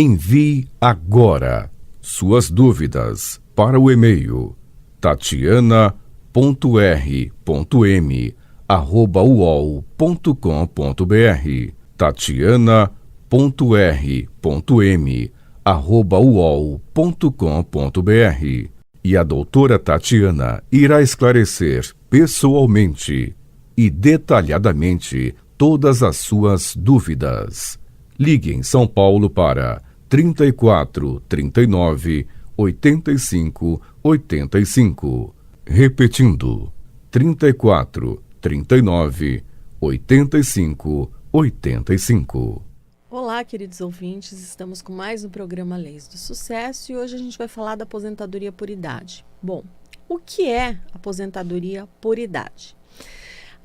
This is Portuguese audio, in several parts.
Envie agora suas dúvidas para o e-mail tatiana.r.m@uol.com.br tatiana.r.m@uol.com.br e a doutora Tatiana irá esclarecer pessoalmente e detalhadamente todas as suas dúvidas. Ligue em São Paulo para 34 39 85 85. Repetindo, 34 39 85 85. Olá, queridos ouvintes, estamos com mais um programa Leis do Sucesso e hoje a gente vai falar da aposentadoria por idade. Bom, o que é aposentadoria por idade?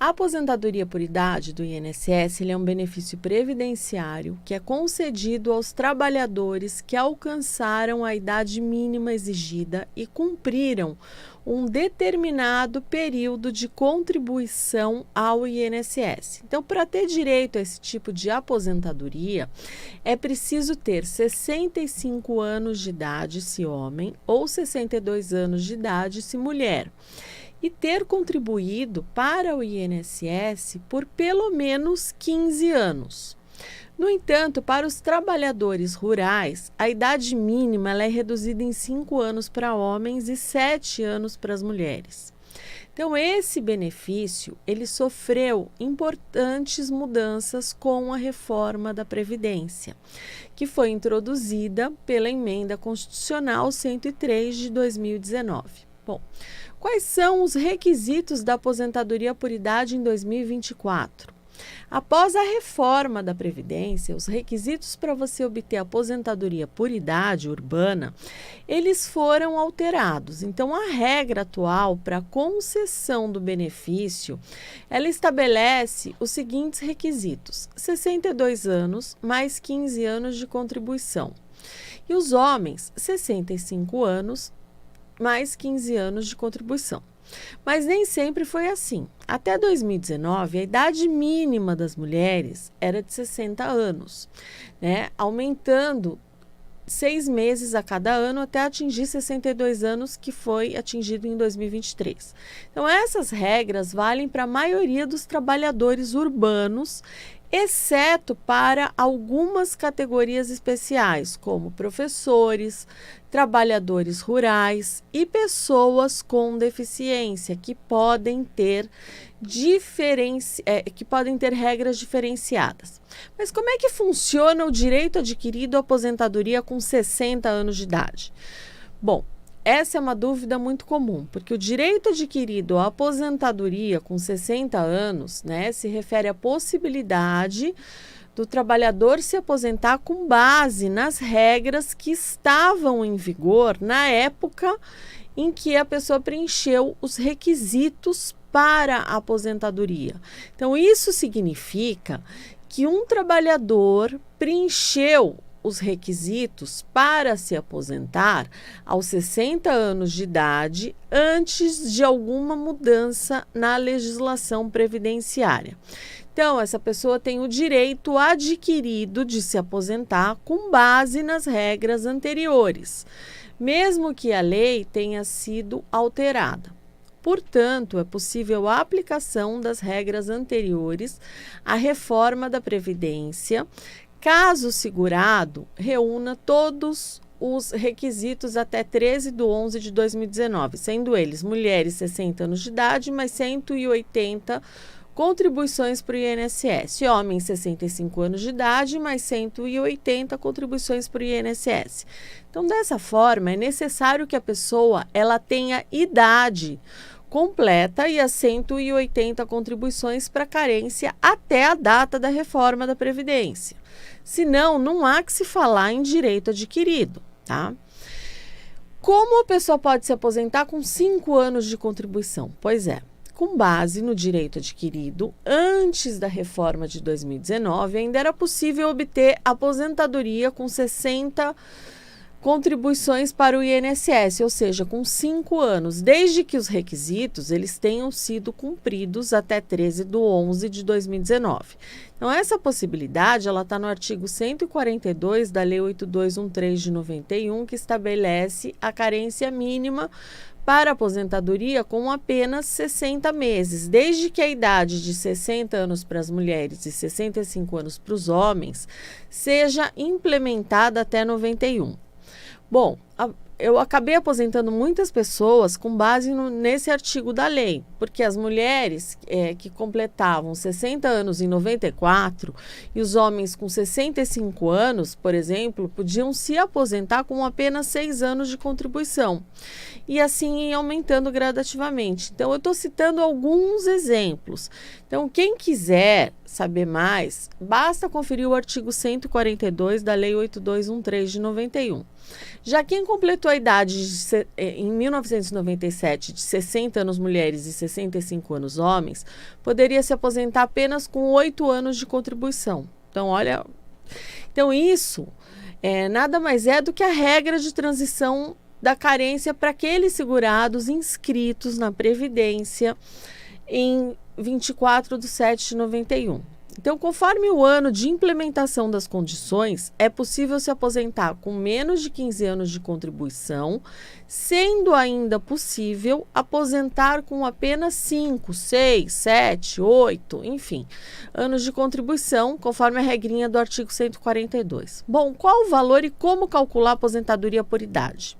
A aposentadoria por idade do INSS é um benefício previdenciário que é concedido aos trabalhadores que alcançaram a idade mínima exigida e cumpriram um determinado período de contribuição ao INSS. Então, para ter direito a esse tipo de aposentadoria, é preciso ter 65 anos de idade se homem ou 62 anos de idade se mulher, e ter contribuído para o INSS por pelo menos 15 anos. No entanto, para os trabalhadores rurais, a idade mínima ela é reduzida em 5 anos para homens e 7 anos para as mulheres. Então, esse benefício ele sofreu importantes mudanças com a reforma da Previdência, que foi introduzida pela Emenda Constitucional 103 de 2019. Bom, quais são os requisitos da aposentadoria por idade em 2024? Após a reforma da Previdência, os requisitos para você obter aposentadoria por idade urbana, eles foram alterados. Então, a regra atual para concessão do benefício, ela estabelece os seguintes requisitos: 62 anos mais 15 anos de contribuição. E os homens, 65 anos mais 15 anos de contribuição. Mas nem sempre foi assim. Até 2019, a idade mínima das mulheres era de 60 anos, aumentando 6 meses a cada ano até atingir 62 anos, que foi atingido em 2023. Então, essas regras valem para a maioria dos trabalhadores urbanos, exceto para algumas categorias especiais, como professores, trabalhadores rurais e pessoas com deficiência, que podem ter regras diferenciadas. Mas como é que funciona o direito adquirido à aposentadoria com 60 anos de idade? Bom, essa é uma dúvida muito comum, porque o direito adquirido à aposentadoria com 60 anos, se refere à possibilidade do trabalhador se aposentar com base nas regras que estavam em vigor na época em que a pessoa preencheu os requisitos para a aposentadoria. Então, isso significa que um trabalhador preencheu os requisitos para se aposentar aos 60 anos de idade antes de alguma mudança na legislação previdenciária. Então, essa pessoa tem o direito adquirido de se aposentar com base nas regras anteriores, mesmo que a lei tenha sido alterada. Portanto, é possível a aplicação das regras anteriores à reforma da Previdência, caso o segurado reúna todos os requisitos até 13/11 de 2019, sendo eles mulheres 60 anos de idade, mais 180 contribuições para o INSS, homens 65 anos de idade, mais 180 contribuições para o INSS. Então, dessa forma, é necessário que a pessoa ela tenha idade completa e as 180 contribuições para carência até a data da reforma da Previdência. Senão, não há que se falar em direito adquirido, tá? Como a pessoa pode se aposentar com 5 anos de contribuição? Pois é, com base no direito adquirido antes da reforma de 2019, ainda era possível obter aposentadoria com contribuições para o INSS, ou seja, com 5 anos, desde que os requisitos eles tenham sido cumpridos até 13/11/2019. Então, essa possibilidade ela está no artigo 142 da Lei 8213 de 91, que estabelece a carência mínima para aposentadoria com apenas 60 meses, desde que a idade de 60 anos para as mulheres e 65 anos para os homens seja implementada até 91. Bom, eu acabei aposentando muitas pessoas com base nesse artigo da lei, porque as mulheres que completavam 60 anos em 94 e os homens com 65 anos, por exemplo, podiam se aposentar com apenas 6 anos de contribuição e assim ir aumentando gradativamente. Então, eu estou citando alguns exemplos. Então, quem quiser saber mais, basta conferir o artigo 142 da Lei 8213 de 91. Já quem completou a idade em 1997 de 60 anos mulheres e 65 anos homens, poderia se aposentar apenas com 8 anos de contribuição. Então, olha, isso nada mais é do que a regra de transição da carência para aqueles segurados inscritos na Previdência em 24/7/91. Então, conforme o ano de implementação das condições, é possível se aposentar com menos de 15 anos de contribuição, sendo ainda possível aposentar com apenas 5, 6, 7, 8, enfim, anos de contribuição, conforme a regrinha do artigo 142. Bom, qual o valor e como calcular a aposentadoria por idade?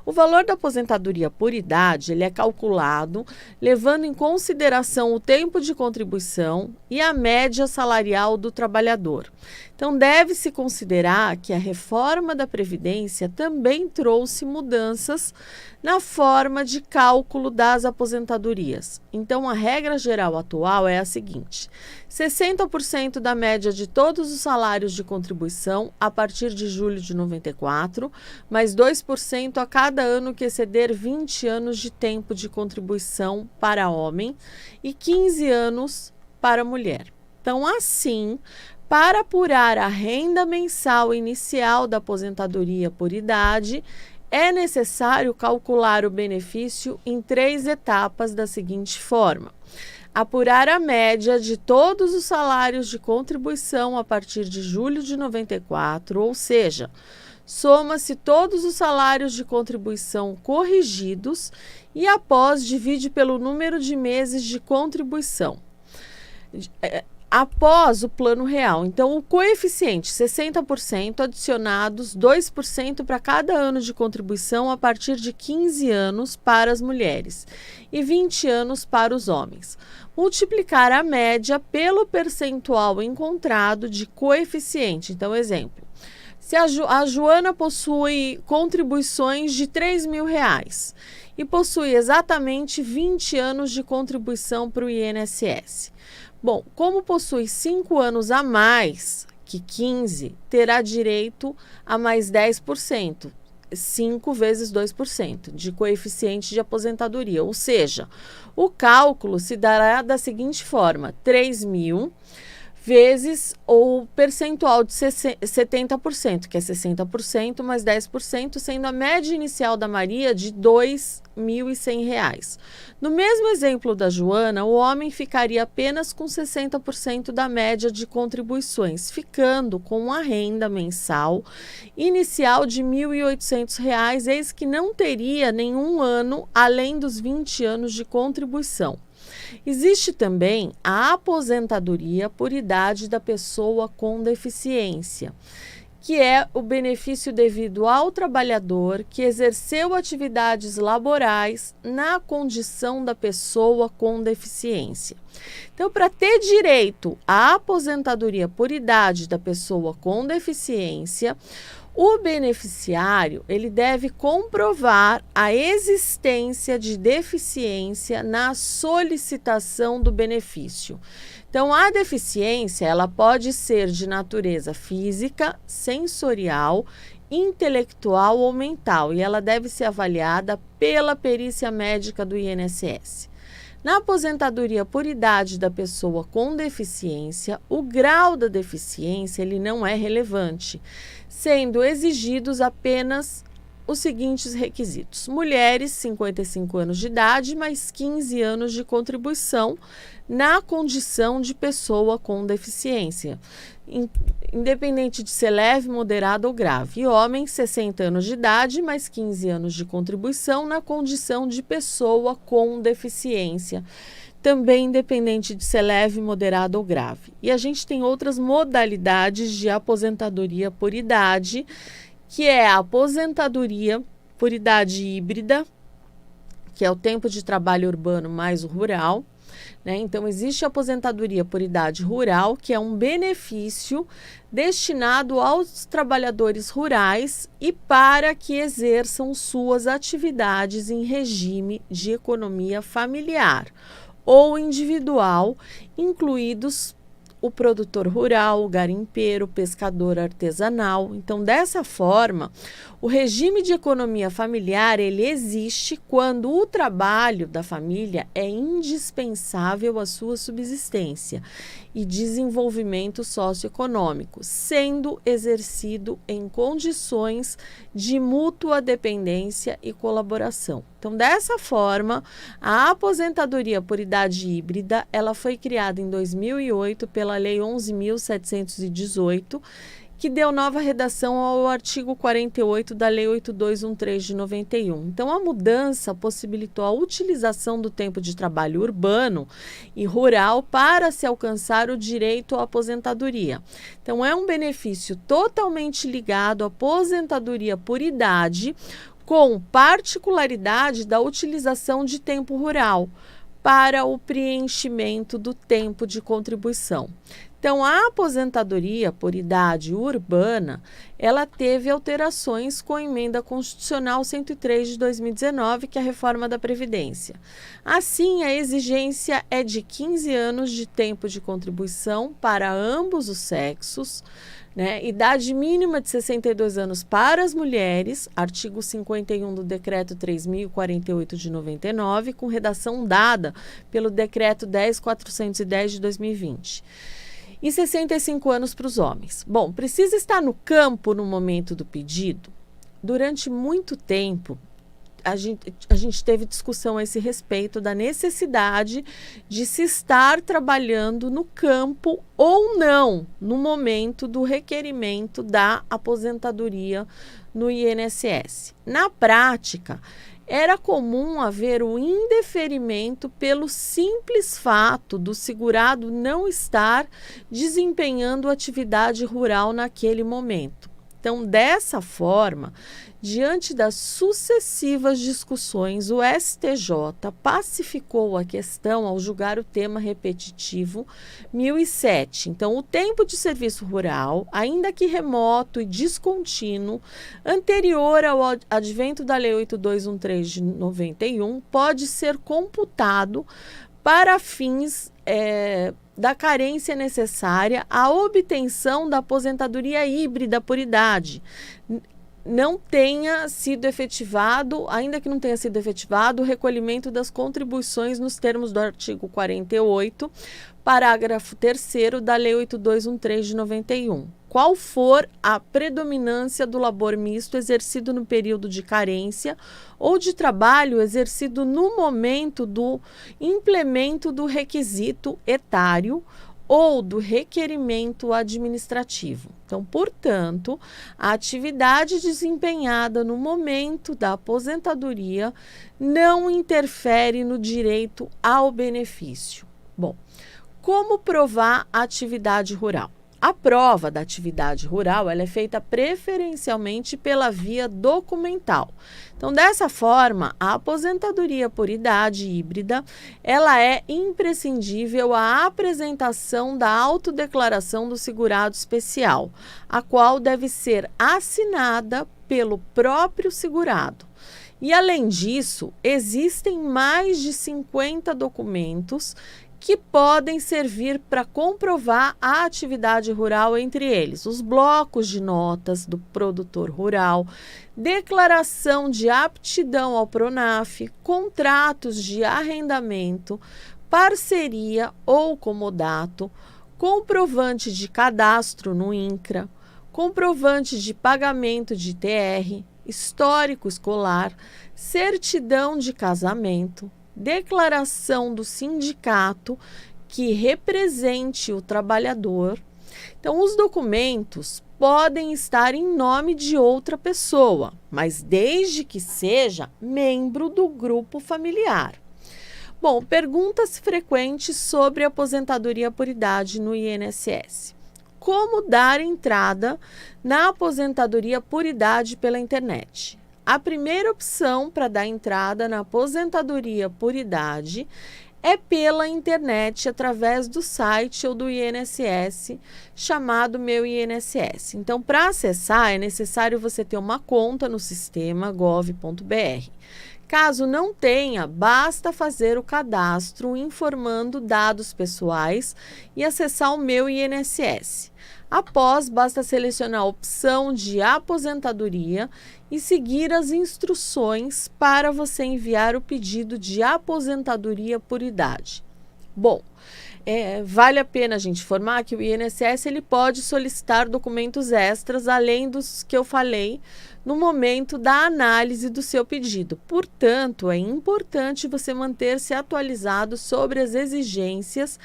O valor da aposentadoria por idade ele é calculado levando em consideração o tempo de contribuição e a média salarial do trabalhador. Então, deve-se considerar que a reforma da Previdência também trouxe mudanças na forma de cálculo das aposentadorias. Então, a regra geral atual é a seguinte: 60% da média de todos os salários de contribuição a partir de julho de 94, mais 2% a cada ano que exceder 20 anos de tempo de contribuição para homem e 15 anos para mulher. Então, assim, para apurar a renda mensal inicial da aposentadoria por idade, é necessário calcular o benefício em 3 etapas da seguinte forma: apurar a média de todos os salários de contribuição a partir de julho de 94, ou seja, soma-se todos os salários de contribuição corrigidos e após divide pelo número de meses de contribuição. Após o plano real. Então, o coeficiente 60% adicionados 2% para cada ano de contribuição a partir de 15 anos para as mulheres e 20 anos para os homens. Multiplicar a média pelo percentual encontrado de coeficiente. Então, exemplo, se a Joana possui contribuições de R$3.000 e possui exatamente 20 anos de contribuição para o INSS. Bom, como possui 5 anos a mais que 15, terá direito a mais 10%, 5 vezes 2% de coeficiente de aposentadoria. Ou seja, o cálculo se dará da seguinte forma: 3.000 vezes o percentual de 70%, que é 60% mais 10%, sendo a média inicial da Maria de R$2.100. No mesmo exemplo da Joana, o homem ficaria apenas com 60% da média de contribuições, ficando com a renda mensal inicial de R$1.800, eis que não teria nenhum ano além dos 20 anos de contribuição. Existe também a aposentadoria por idade da pessoa com deficiência, que é o benefício devido ao trabalhador que exerceu atividades laborais na condição da pessoa com deficiência. Então, para ter direito à aposentadoria por idade da pessoa com deficiência, o beneficiário ele deve comprovar a existência de deficiência na solicitação do benefício. Então, a deficiência ela pode ser de natureza física, sensorial, intelectual ou mental, e ela deve ser avaliada pela perícia médica do INSS. Na aposentadoria por idade da pessoa com deficiência, o grau da deficiência ele não é relevante, sendo exigidos apenas os seguintes requisitos: mulheres, 55 anos de idade, mais 15 anos de contribuição na condição de pessoa com deficiência, independente de ser leve, moderado ou grave. E homens, 60 anos de idade, mais 15 anos de contribuição na condição de pessoa com deficiência, também independente de ser leve, moderado ou grave. E a gente tem outras modalidades de aposentadoria por idade, que é a aposentadoria por idade híbrida, que é o tempo de trabalho urbano mais o rural, né? Então, existe a aposentadoria por idade rural, que é um benefício destinado aos trabalhadores rurais e para que exerçam suas atividades em regime de economia familiar ou individual, incluídos o produtor rural, o garimpeiro, o pescador artesanal. Então, dessa forma, o regime de economia familiar, ele existe quando o trabalho da família é indispensável à sua subsistência e desenvolvimento socioeconômico, sendo exercido em condições de mútua dependência e colaboração. Então, dessa forma, a aposentadoria por idade híbrida, ela foi criada em 2008 pela Lei 11.718, que deu nova redação ao artigo 48 da Lei 8213 de 91. Então, a mudança possibilitou a utilização do tempo de trabalho urbano e rural para se alcançar o direito à aposentadoria. Então, é um benefício totalmente ligado à aposentadoria por idade, com particularidade da utilização de tempo rural para o preenchimento do tempo de contribuição. Então, a aposentadoria por idade urbana, ela teve alterações com a Emenda Constitucional 103 de 2019, que é a reforma da Previdência. Assim, a exigência é de 15 anos de tempo de contribuição para ambos os sexos, né? Idade mínima de 62 anos para as mulheres, artigo 51 do Decreto 3.048 de 99, com redação dada pelo Decreto 10.410 de 2020. E 65 anos para os homens. Bom, precisa estar no campo no momento do pedido? Durante muito tempo, a gente teve discussão a esse respeito da necessidade de se estar trabalhando no campo ou não no momento do requerimento da aposentadoria no INSS. Na prática, era comum haver o indeferimento pelo simples fato do segurado não estar desempenhando atividade rural naquele momento. Então, dessa forma, diante das sucessivas discussões, o STJ pacificou a questão ao julgar o tema repetitivo 1007. Então, o tempo de serviço rural, ainda que remoto e descontínuo, anterior ao advento da Lei 8213 de 91, pode ser computado para fins da carência necessária à obtenção da aposentadoria híbrida por idade, não tenha sido efetivado, ainda que não tenha sido efetivado, o recolhimento das contribuições nos termos do artigo 48, parágrafo 3º da Lei 8213 de 91. Qual for a predominância do labor misto exercido no período de carência ou de trabalho exercido no momento do implemento do requisito etário ou do requerimento administrativo. Então, portanto, a atividade desempenhada no momento da aposentadoria não interfere no direito ao benefício. Bom, como provar a atividade rural? A prova da atividade rural ela é feita preferencialmente pela via documental. Então, dessa forma, a aposentadoria por idade híbrida ela é imprescindível à apresentação da autodeclaração do segurado especial, a qual deve ser assinada pelo próprio segurado. E, além disso, existem mais de 50 documentos que podem servir para comprovar a atividade rural, entre eles os blocos de notas do produtor rural, declaração de aptidão ao PRONAF, contratos de arrendamento, parceria ou comodato, comprovante de cadastro no INCRA, comprovante de pagamento de ITR, histórico escolar, certidão de casamento, declaração do sindicato que represente o trabalhador. Então, os documentos podem estar em nome de outra pessoa, mas desde que seja membro do grupo familiar. Bom, perguntas frequentes sobre aposentadoria por idade no INSS. Como dar entrada na aposentadoria por idade pela internet? A primeira opção para dar entrada na aposentadoria por idade é pela internet, através do site ou do INSS, chamado Meu INSS. Então, para acessar, é necessário você ter uma conta no sistema gov.br. Caso não tenha, basta fazer o cadastro informando dados pessoais e acessar o Meu INSS. Após, basta selecionar a opção de aposentadoria e seguir as instruções para você enviar o pedido de aposentadoria por idade. Bom, vale a pena a gente informar que o INSS ele pode solicitar documentos extras, além dos que eu falei no momento da análise do seu pedido. Portanto, é importante você manter-se atualizado sobre as exigências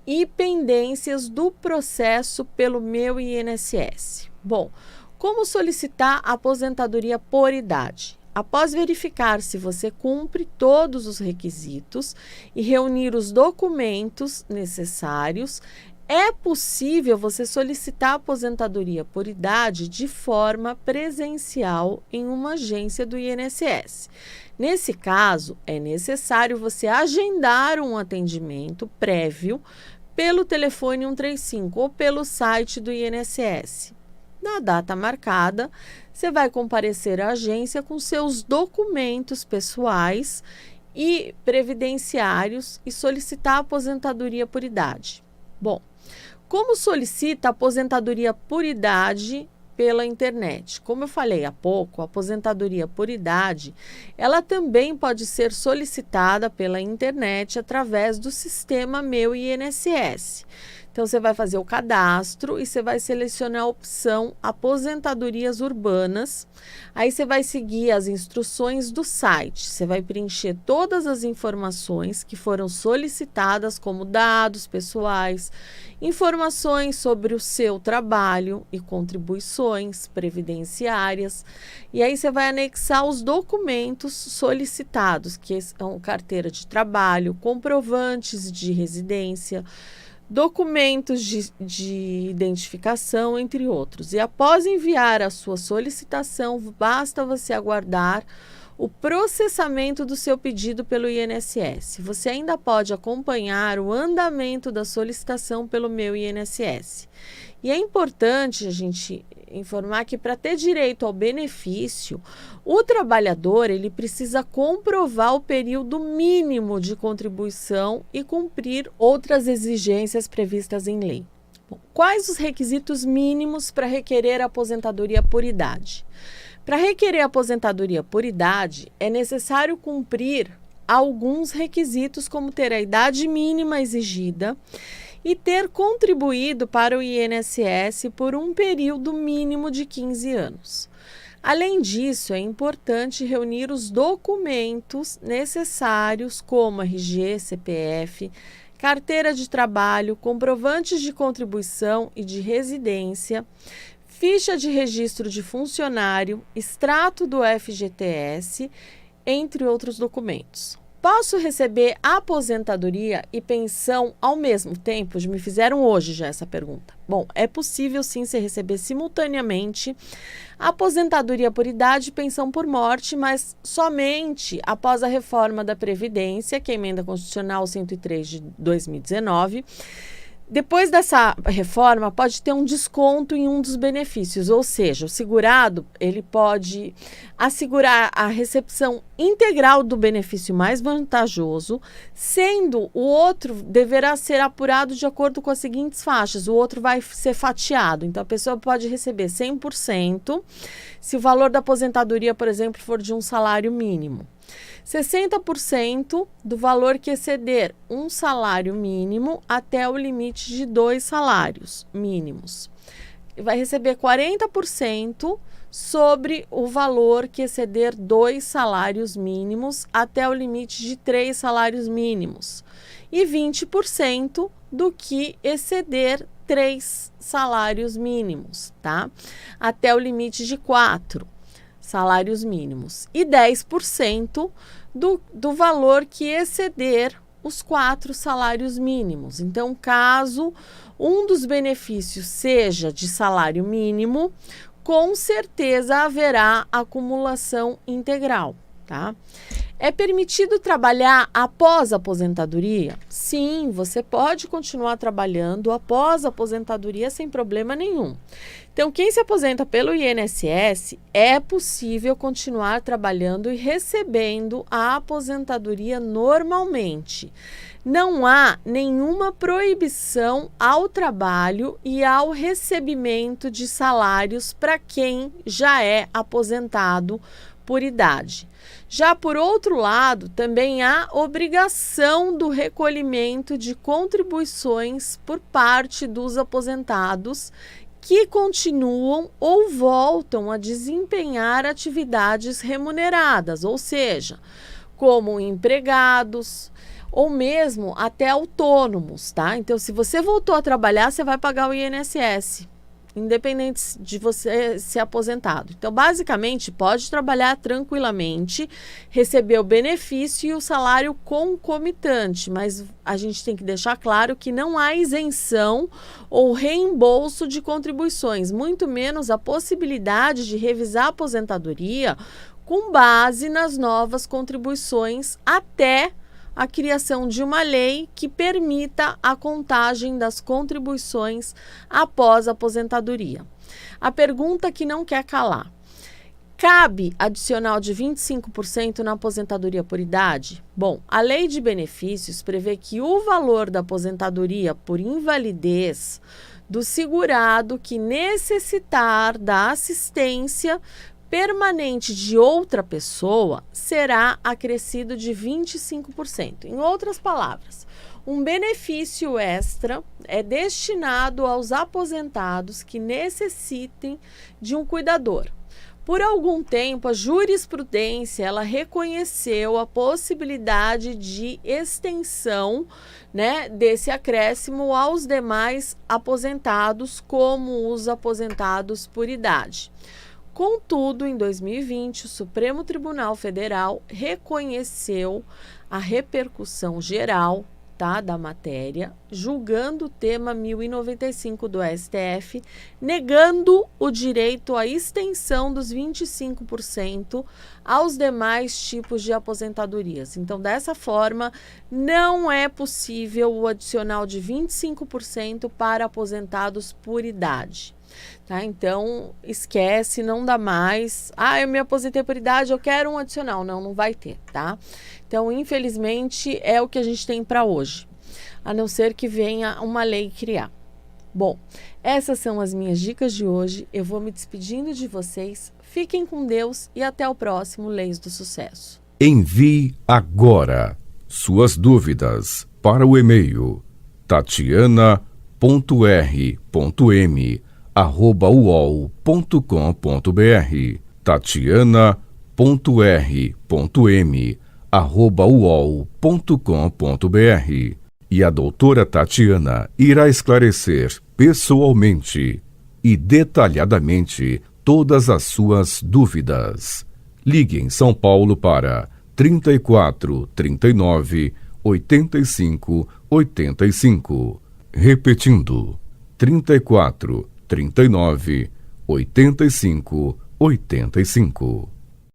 e pendências do processo pelo Meu INSS. Bom, como solicitar a aposentadoria por idade? Após verificar se você cumpre todos os requisitos e reunir os documentos necessários, é possível você solicitar a aposentadoria por idade de forma presencial em uma agência do INSS. Nesse caso, é necessário você agendar um atendimento prévio pelo telefone 135 ou pelo site do INSS. Na data marcada, você vai comparecer à agência com seus documentos pessoais e previdenciários e solicitar a aposentadoria por idade. Bom, como solicita a aposentadoria por idade pela internet? Como eu falei há pouco, a aposentadoria por idade, ela também pode ser solicitada pela internet através do sistema Meu INSS. Então, você vai fazer o cadastro e você vai selecionar a opção Aposentadorias Urbanas. Aí, você vai seguir as instruções do site. Você vai preencher todas as informações que foram solicitadas, como dados pessoais, informações sobre o seu trabalho e contribuições previdenciárias. E aí, você vai anexar os documentos solicitados, que são carteira de trabalho, comprovantes de residência, documentos de identificação, entre outros. E após enviar a sua solicitação, basta você aguardar o processamento do seu pedido pelo INSS. Você ainda pode acompanhar o andamento da solicitação pelo Meu INSS. E é importante a gente informar que para ter direito ao benefício, o trabalhador ele precisa comprovar o período mínimo de contribuição e cumprir outras exigências previstas em lei. Bom, quais os requisitos mínimos para requerer a aposentadoria por idade? Para requerer a aposentadoria por idade, é necessário cumprir alguns requisitos, como ter a idade mínima exigida e ter contribuído para o INSS por um período mínimo de 15 anos. Além disso, é importante reunir os documentos necessários, como RG, CPF, carteira de trabalho, comprovantes de contribuição e de residência, ficha de registro de funcionário, extrato do FGTS, entre outros documentos. Posso receber aposentadoria e pensão ao mesmo tempo? Me fizeram hoje já essa pergunta. Bom, é possível sim você receber simultaneamente aposentadoria por idade e pensão por morte, mas somente após a reforma da Previdência, que é a Emenda Constitucional 103 de 2019. Depois dessa reforma, pode ter um desconto em um dos benefícios, ou seja, o segurado ele pode assegurar a recepção integral do benefício mais vantajoso, sendo o outro deverá ser apurado de acordo com as seguintes faixas. O outro vai ser fatiado, então a pessoa pode receber 100% se o valor da aposentadoria, por exemplo, for de um salário mínimo. 60% do valor que exceder um salário mínimo até o limite de 2 salários mínimos. Vai receber 40% sobre o valor que exceder 2 salários mínimos até o limite de 3 salários mínimos e 20% do que exceder 3 salários mínimos, tá? Até o limite de 4 salários mínimos e 10% do valor que exceder os 4 salários mínimos. Então, caso um dos benefícios seja de salário mínimo, com certeza haverá acumulação integral, tá? É permitido trabalhar após a aposentadoria? Sim, você pode continuar trabalhando após a aposentadoria sem problema nenhum. Então, quem se aposenta pelo INSS, é possível continuar trabalhando e recebendo a aposentadoria normalmente. Não há nenhuma proibição ao trabalho e ao recebimento de salários para quem já é aposentado por idade. Já por outro lado, também há obrigação do recolhimento de contribuições por parte dos aposentados que continuam ou voltam a desempenhar atividades remuneradas, ou seja, como empregados ou mesmo até autônomos, tá? Então, se você voltou a trabalhar, você vai pagar o INSS, independente de você ser aposentado. Então, basicamente, pode trabalhar tranquilamente, receber o benefício e o salário concomitante, mas a gente tem que deixar claro que não há isenção ou reembolso de contribuições, muito menos a possibilidade de revisar a aposentadoria com base nas novas contribuições até a criação de uma lei que permita a contagem das contribuições após a aposentadoria. A pergunta que não quer calar: cabe adicional de 25% na aposentadoria por idade? Bom, a lei de benefícios prevê que o valor da aposentadoria por invalidez do segurado que necessitar da assistência permanente de outra pessoa será acrescido de 25%. Em outras palavras, um benefício extra é destinado aos aposentados que necessitem de um cuidador. Por algum tempo, a jurisprudência ela reconheceu a possibilidade de extensão, desse acréscimo aos demais aposentados, como os aposentados por idade. Contudo, em 2020, o Supremo Tribunal Federal reconheceu a repercussão geral, da matéria, julgando o tema 1095 do STF, negando o direito à extensão dos 25% aos demais tipos de aposentadorias. Então, dessa forma, não é possível o adicional de 25% para aposentados por idade. Tá? Então, esquece, não dá mais. Eu me aposentei por idade, eu quero um adicional. Não vai ter, tá? Então, infelizmente, é o que a gente tem para hoje, a não ser que venha uma lei criar. Bom, essas são as minhas dicas de hoje. Eu vou me despedindo de vocês. Fiquem com Deus e até o próximo Leis do Sucesso. Envie agora suas dúvidas para o e-mail tatiana.r.m@uol.com.br tatiana.r.m@uol.com.br E a doutora Tatiana irá esclarecer pessoalmente e detalhadamente todas as suas dúvidas. Ligue em São Paulo para 34 39 85 85. Repetindo, 34 39 85 85.